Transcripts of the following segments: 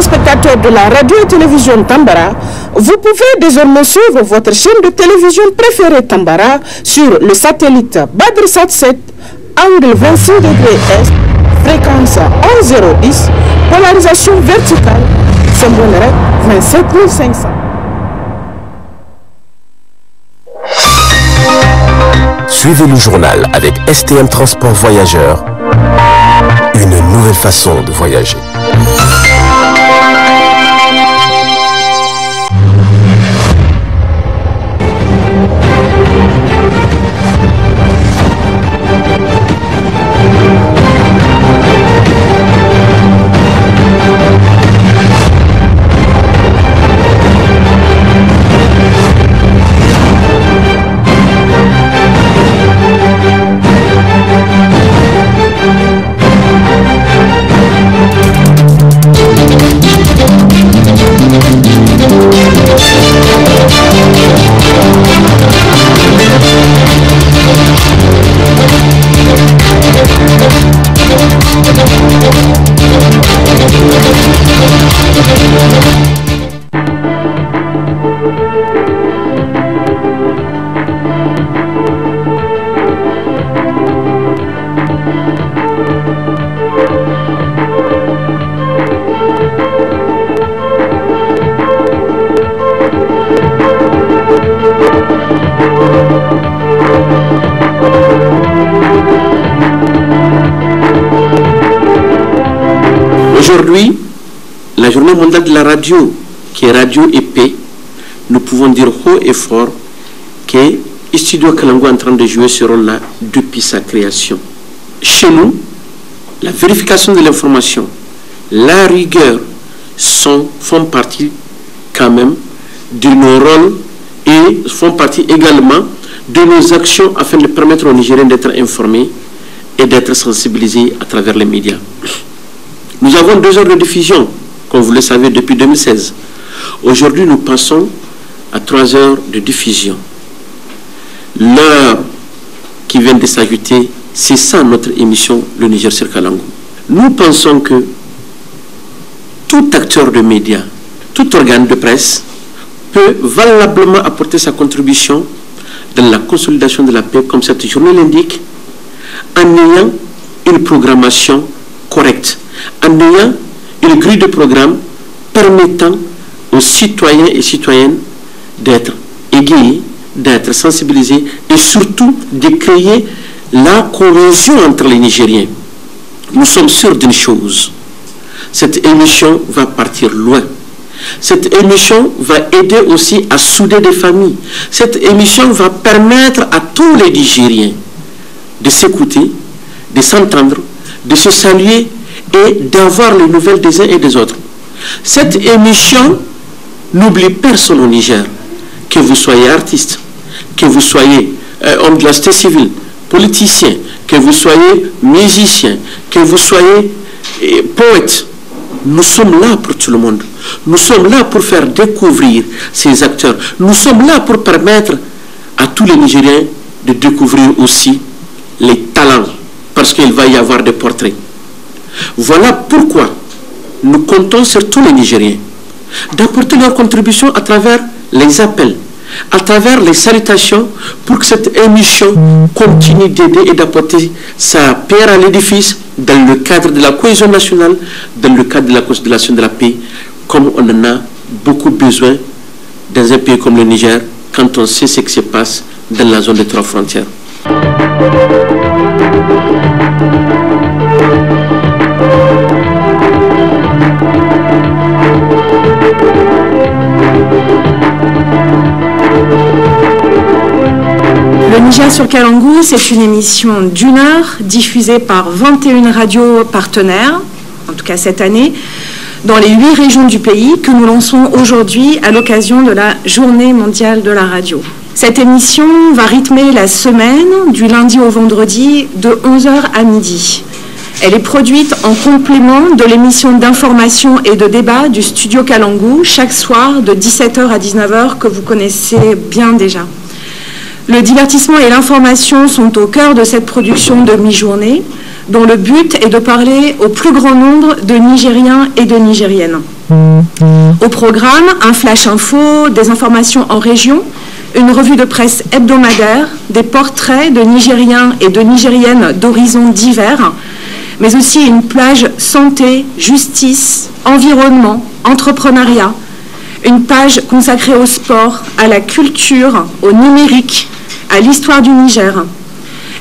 téléspectateurs de la radio et télévision Tambara, vous pouvez désormais suivre votre chaîne de télévision préférée Tambara sur le satellite Badrsat 7, angle 26 degrés Est, fréquence 11010, polarisation verticale, symbole 27500. Suivez le journal avec STM Transport Voyageurs, une nouvelle façon de voyager. Aujourd'hui, la journée mondiale de la radio, qui est Radio et Paix, nous pouvons dire haut et fort que Studio Kalangu est en train de jouer ce rôle-là depuis sa création. Chez nous, la vérification de l'information, la rigueur font partie quand même de nos rôles et font partie également de nos actions afin de permettre aux Nigériens d'être informés et d'être sensibilisés à travers les médias. Nous avons 2 heures de diffusion, comme vous le savez, depuis 2016. Aujourd'hui, nous passons à 3 heures de diffusion. L'heure qui vient de s'ajouter, c'est ça notre émission, le Niger sur Kalangu. Nous pensons que tout acteur de médias, tout organe de presse peut valablement apporter sa contribution dans la consolidation de la paix, comme cette journée l'indique, en ayant une programmation correcte, en ayant une grille de programme permettant aux citoyens et citoyennes d'être égayés, d'être sensibilisés et surtout de créer la cohésion entre les Nigériens. Nous sommes sûrs d'une chose, cette émission va partir loin. Cette émission va aider aussi à souder des familles. Cette émission va permettre à tous les Nigériens de s'écouter, de s'entendre, de se saluer et d'avoir les nouvelles des uns et des autres. Cette émission n'oublie personne au Niger, que vous soyez artiste, que vous soyez homme de la société civile, politicien, que vous soyez musicien, que vous soyez poète. Nous sommes là pour tout le monde. Nous sommes là pour faire découvrir ces acteurs. Nous sommes là pour permettre à tous les Nigériens de découvrir aussi les talents, parce qu'il va y avoir des portraits. Voilà pourquoi nous comptons sur tous les Nigériens d'apporter leur contribution à travers les appels, à travers les salutations, pour que cette émission continue d'aider et d'apporter sa pierre à l'édifice dans le cadre de la cohésion nationale, dans le cadre de la consolidation de la paix, comme on en a beaucoup besoin dans un pays comme le Niger, quand on sait ce qui se passe dans la zone des 3 frontières. Le Niger sur Kalangu, c'est une émission d'1 heure diffusée par 21 radios partenaires, en tout cas cette année, dans les 8 régions du pays que nous lançons aujourd'hui à l'occasion de la Journée mondiale de la radio. Cette émission va rythmer la semaine du lundi au vendredi de 11h à midi. Elle est produite en complément de l'émission d'information et de débat du Studio Kalangu chaque soir de 17h à 19h que vous connaissez bien déjà. Le divertissement et l'information sont au cœur de cette production de mi-journée, dont le but est de parler au plus grand nombre de Nigériens et de Nigériennes. Au programme, un flash info, des informations en région, une revue de presse hebdomadaire, des portraits de Nigériens et de Nigériennes d'horizons divers, mais aussi une plage santé, justice, environnement, entrepreneuriat, une page consacrée au sport, à la culture, au numérique, à l'histoire du Niger.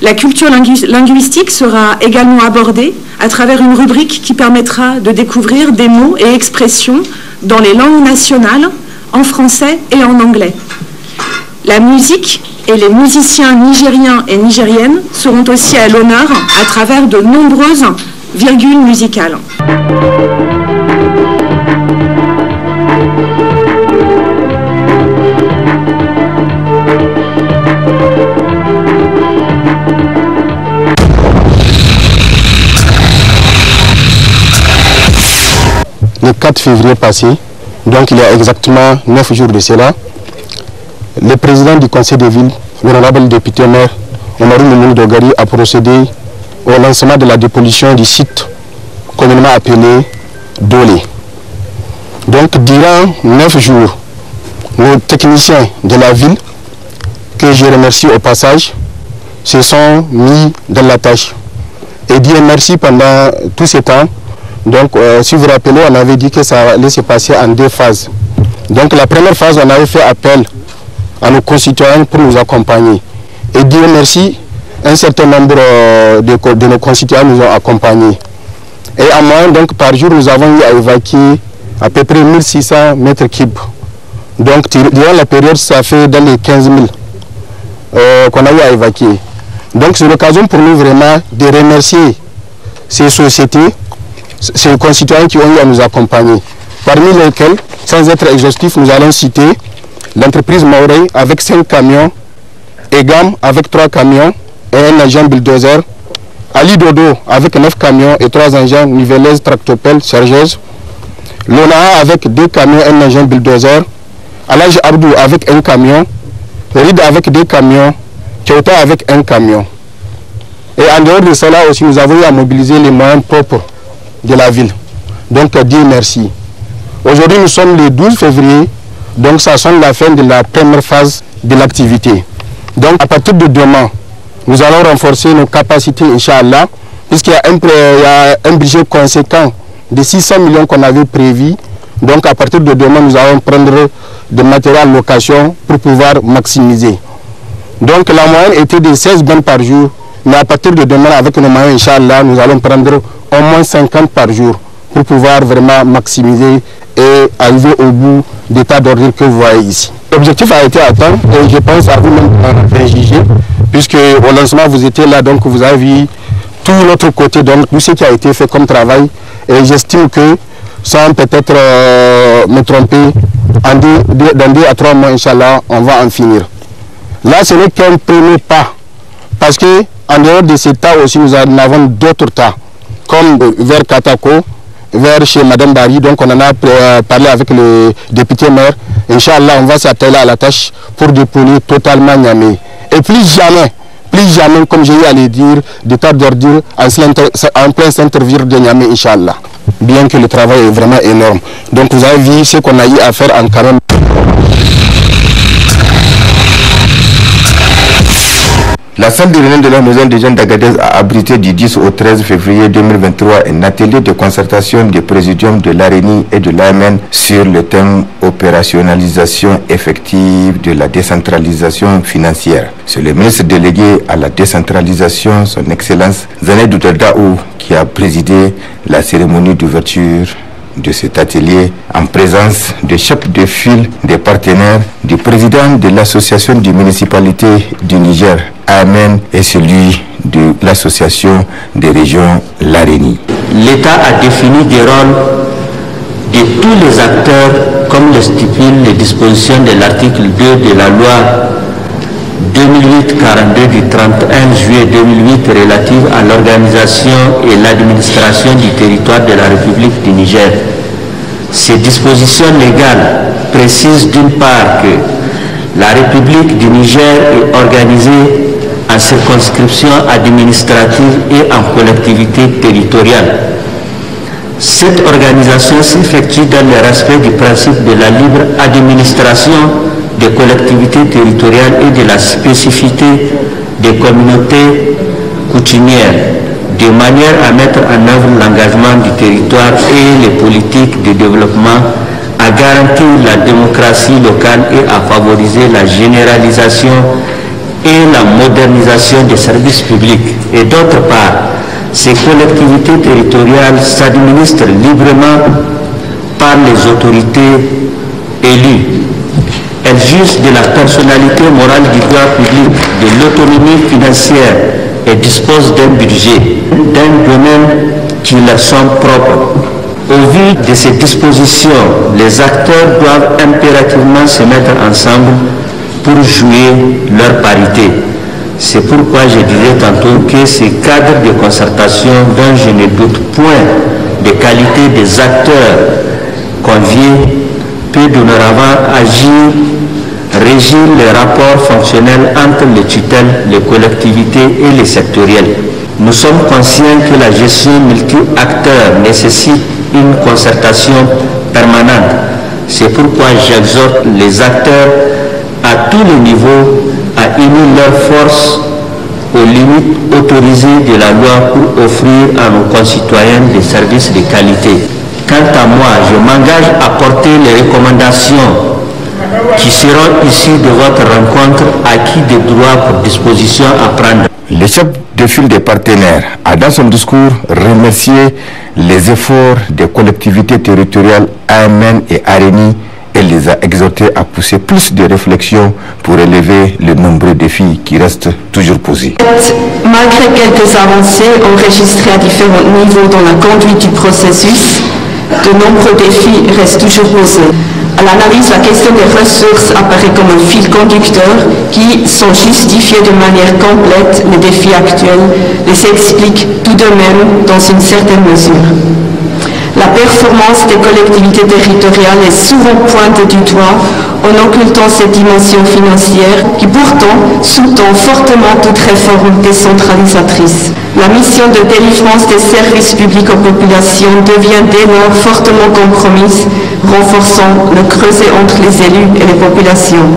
La culture linguistique sera également abordée à travers une rubrique qui permettra de découvrir des mots et expressions dans les langues nationales, en français et en anglais. La musique et les musiciens nigériens et nigériennes seront aussi à l'honneur à travers de nombreuses virgules musicales. Le 4 février passé, donc il y a exactement 9 jours de cela, le président du conseil de ville, l'honorable député maire Omarou Moumouni Dogari, a procédé au lancement de la dépollution du site communément appelé Dolé. Donc durant 9 jours, nos techniciens de la ville, que je remercie au passage, se sont mis dans la tâche. Et Dieu merci pendant tout ce temps. Donc, si vous vous rappelez, on avait dit que ça allait se passer en 2 phases. Donc, la première phase, on avait fait appel à nos concitoyens pour nous accompagner. Et Dieu merci, un certain nombre de nos concitoyens nous ont accompagnés. Et en moyenne, donc, par jour, nous avons eu à évacuer à peu près 1600 mètres cubes. Donc, durant la période, ça fait dans les 15 000 qu'on a eu à évacuer. Donc, c'est l'occasion pour nous vraiment de remercier ces sociétés, ces concitoyens qui ont eu à nous accompagner, parmi lesquels, sans être exhaustif, nous allons citer l'entreprise Maurey avec 5 camions, Egam avec 3 camions et un agent bulldozer, Ali Dodo avec 9 camions et 3 engins niveleuses, tractopelles, chargeuses, Lona avec 2 camions et un agent bulldozer, Alaj Abdou avec 1 camion, Rid avec 2 camions, Kyoto avec 1 camion. Et en dehors de cela aussi, nous avons eu à mobiliser les moyens propres de la ville. Donc Dieu merci. Aujourd'hui nous sommes le 12 février, donc ça sonne la fin de la première phase de l'activité. Donc à partir de demain, nous allons renforcer nos capacités, Inch'Allah, puisqu'il y a un budget conséquent de 600 millions qu'on avait prévu. Donc à partir de demain, nous allons prendre des matériels en location pour pouvoir maximiser. Donc la moyenne était de 16 bonnes par jour, mais à partir de demain, avec nos moyens, Inch'Allah, nous allons prendre au moins 50 par jour pour pouvoir vraiment maximiser et arriver au bout des tas d'ordures que vous voyez ici. L'objectif a été atteint et je pense à vous-même de juger, puisque au lancement vous étiez là, donc vous avez vu tout l'autre côté, donc tout ce qui a été fait comme travail, et j'estime que sans peut-être me tromper, dans 2 à 3 mois, Inch'Allah, on va en finir. Là, ce n'est qu'un premier pas, parce que en dehors de ces tas aussi, nous en avons d'autres tas, comme vers Katako, vers chez Madame Bari, donc on en a parlé avec le député maire. Inch'Allah, on va s'atteler à la tâche pour dépolluer totalement Niamey. Et plus jamais, comme j'ai eu à le dire, des tas d'ordures en plein centre-ville de Niamey, Inch'Allah. Bien que le travail est vraiment énorme. Donc vous avez vu ce qu'on a eu à faire en carême. La salle de réunion de la maison des jeunes d'Agadez a abrité du 10 au 13 février 2023 un atelier de concertation du présidium de l'ARENI et de l'AMN sur le thème opérationnalisation effective de la décentralisation financière. C'est le ministre délégué à la décentralisation, son Excellence Zaned Oudeldaou, qui a présidé la cérémonie d'ouverture de cet atelier en présence des chefs de file, des partenaires, du président de l'association des municipalités du Niger, AMN, et celui de l'association des régions l'ARENI. L'État a défini des rôles de tous les acteurs comme le stipulent les dispositions de l'article 2 de la loi 2008-42 du 31 juillet 2008 relative à l'organisation et l'administration du territoire de la République du Niger. Ces dispositions légales précisent d'une part que La République du Niger est organisée en circonscription administrative et en collectivité territoriale. Cette organisation s'effectue dans le respect du principe de la libre administration des collectivités territoriales et de la spécificité des communautés coutumières, de manière à mettre en œuvre l'engagement du territoire et les politiques de développement, à garantir la démocratie locale et à favoriser la généralisation et la modernisation des services publics. Et d'autre part, ces collectivités territoriales s'administrent librement par les autorités élues. Elles jugent de la personnalité morale du droit public, de l'autonomie financière et disposent d'un budget, d'un domaine qui leur sont propres. Au vu de ces dispositions, les acteurs doivent impérativement se mettre ensemble pour jouer leur parité. C'est pourquoi je disais tantôt que ces cadres de concertation dont je ne doute point des qualités des acteurs conviés peut dorénavant agir, régir les rapports fonctionnels entre les tutelles, les collectivités et les sectoriels. Nous sommes conscients que la gestion multi-acteurs nécessite une concertation permanente. C'est pourquoi j'exhorte les acteurs à tous les niveaux à unir leurs forces aux limites autorisées de la loi pour offrir à nos concitoyens des services de qualité. Quant à moi, je m'engage à porter les recommandations qui seront issues de votre rencontre, acquis des droits pour disposition à prendre. Le chef de file des partenaires a dans son discours remercié les efforts des collectivités territoriales AMN et ARENI et les a exhortés à pousser plus de réflexions pour relever les nombreux défis qui restent toujours posés. Malgré quelques avancées enregistrées à différents niveaux dans la conduite du processus, de nombreux défis restent toujours posés. À l'analyse, la question des ressources apparaît comme un fil conducteur qui, sans justifier de manière complète les défis actuels, les explique tout de même dans une certaine mesure. La performance des collectivités territoriales est souvent pointée du doigt en occultant cette dimension financière qui pourtant sous-tend fortement toute réforme décentralisatrice. La mission de délivrance des services publics aux populations devient dès lors fortement compromise, renforçant le creuset entre les élus et les populations.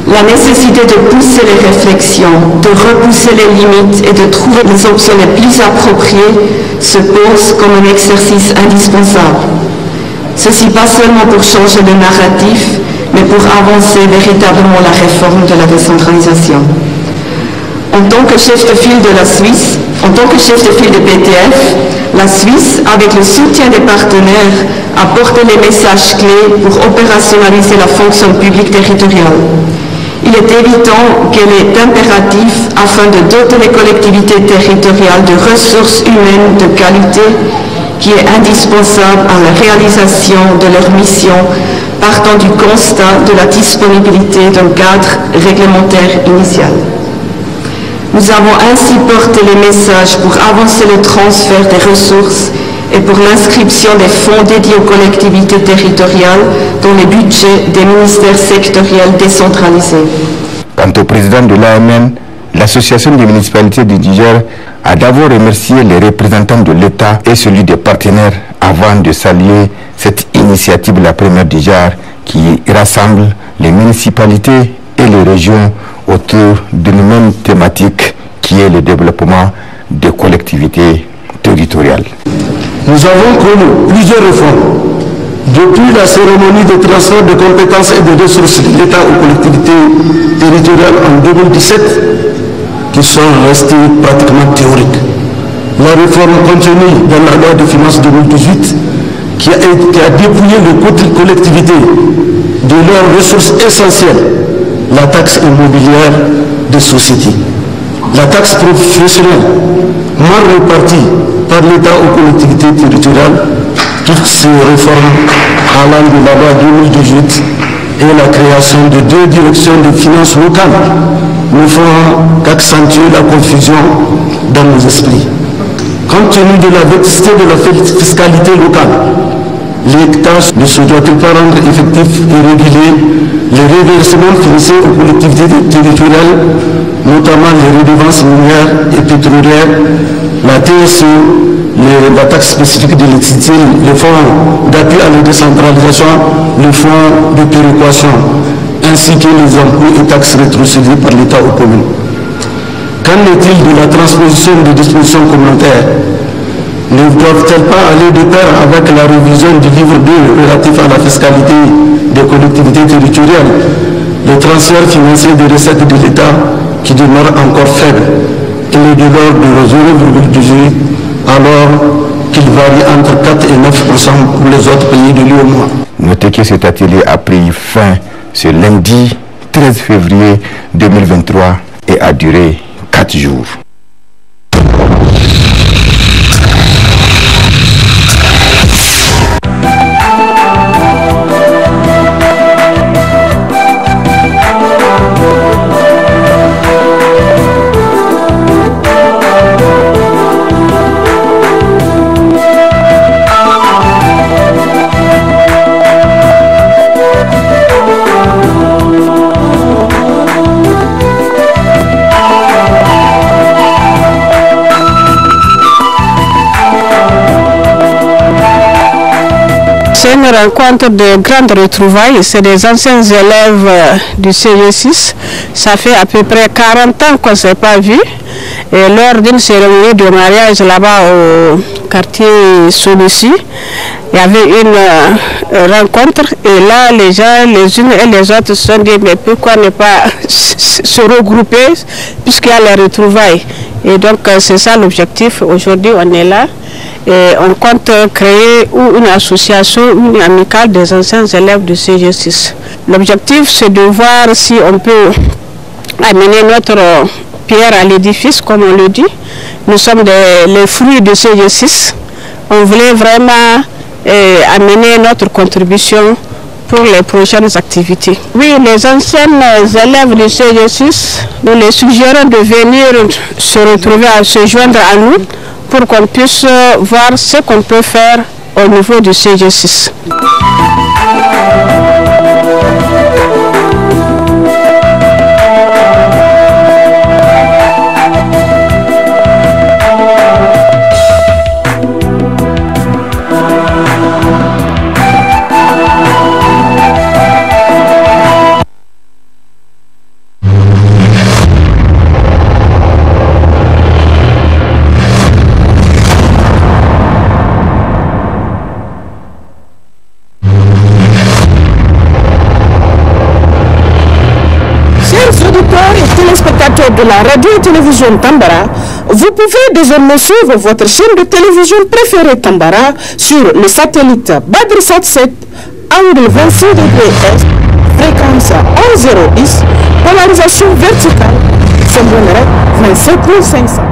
La nécessité de pousser les réflexions, de repousser les limites et de trouver les options les plus appropriées se pose comme un exercice indispensable. Ceci pas seulement pour changer le narratif, mais pour avancer véritablement la réforme de la décentralisation. En tant que chef de file de la Suisse, en tant que chef de file de BTF, la Suisse, avec le soutien des partenaires, a porté les messages clés pour opérationnaliser la fonction publique territoriale. Il est évident qu'elle est impérative afin de doter les collectivités territoriales de ressources humaines de qualité qui est indispensable à la réalisation de leur mission partant du constat de la disponibilité d'un cadre réglementaire initial. Nous avons ainsi porté les messages pour avancer le transfert des ressources et pour l'inscription des fonds dédiés aux collectivités territoriales dans les budgets des ministères sectoriels décentralisés. Quant au président de l'AMN, l'Association des municipalités du Niger a d'abord remercié les représentants de l'État et celui des partenaires avant de saluer cette initiative, la première du genre, qui rassemble les municipalités et les régions autour d'une même thématique qui est le développement des collectivités territoriales. Nous avons connu plusieurs réformes. Depuis la cérémonie de transfert de compétences et de ressources de l'État aux collectivités territoriales en 2017, qui sont restées pratiquement théoriques. La réforme contenue dans la loi de finances 2018, qui a dépouillé les collectivités de leurs ressources essentielles, la taxe immobilière de société, la taxe professionnelle, mal répartie par l'État aux collectivités territoriales, toutes ces réformes allant de la loi 2018 et la création de 2 directions de finances locales ne font qu'accentuer la confusion dans nos esprits. Compte tenu de la vétusté de la fiscalité locale l'État ne se doit-il pas rendre effectif et régulier les reversements financiers aux collectivités territoriales, notamment les redevances minières et pétrolières, la TSE, la taxe spécifique de l'électricité, le fonds d'appui à la décentralisation, le fonds de péréquation, ainsi que les impôts et taxes rétrocédés par l'État aux communes. Qu'en est-il de la transposition des dispositions communautaires? Ne doivent-elles pas aller de pair avec la révision du livre 2 relatif à la fiscalité des collectivités territoriales, les transferts financiers des recettes de l'État qui demeurent encore faibles et de l'ordre de 0,18 alors qu'il varie entre 4 et 9% pour les autres pays de l'UEMOA. Notez que cet atelier a pris fin ce lundi 13 février 2023 et a duré 4 jours. C'est une rencontre de grandes retrouvailles. C'est des anciens élèves du CG6. Ça fait à peu près 40 ans qu'on ne s'est pas vu. Et lors d'une cérémonie de mariage là-bas au quartier Solussi, il y avait une rencontre. Et là, les gens, les unes et les autres se sont dit, mais pourquoi ne pas se regrouper puisqu'il y a les retrouvailles. Et donc, c'est ça l'objectif. Aujourd'hui, on est là. Et on compte créer une association, une amicale des anciens élèves du CG6. L'objectif, c'est de voir si on peut amener notre pierre à l'édifice, comme on le dit. Nous sommes les fruits du CG6. On voulait vraiment amener notre contribution pour les prochaines activités. Oui, les anciens élèves du CG6, nous les suggérons de venir se retrouver, à se joindre à nous, pour qu'on puisse voir ce qu'on peut faire au niveau du CG6. Téléspectateurs de la radio et télévision Tambara, vous pouvez désormais suivre votre chaîne de télévision préférée Tambara sur le satellite Badrsat 7, angle 26 degrés Est, fréquence 1010, polarisation verticale, symbole 27500.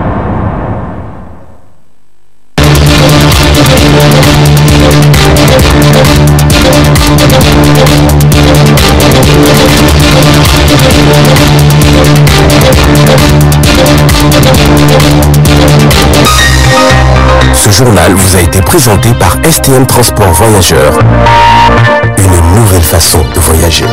Ce journal vous a été présenté par STM Transport Voyageurs. Une nouvelle façon de voyager.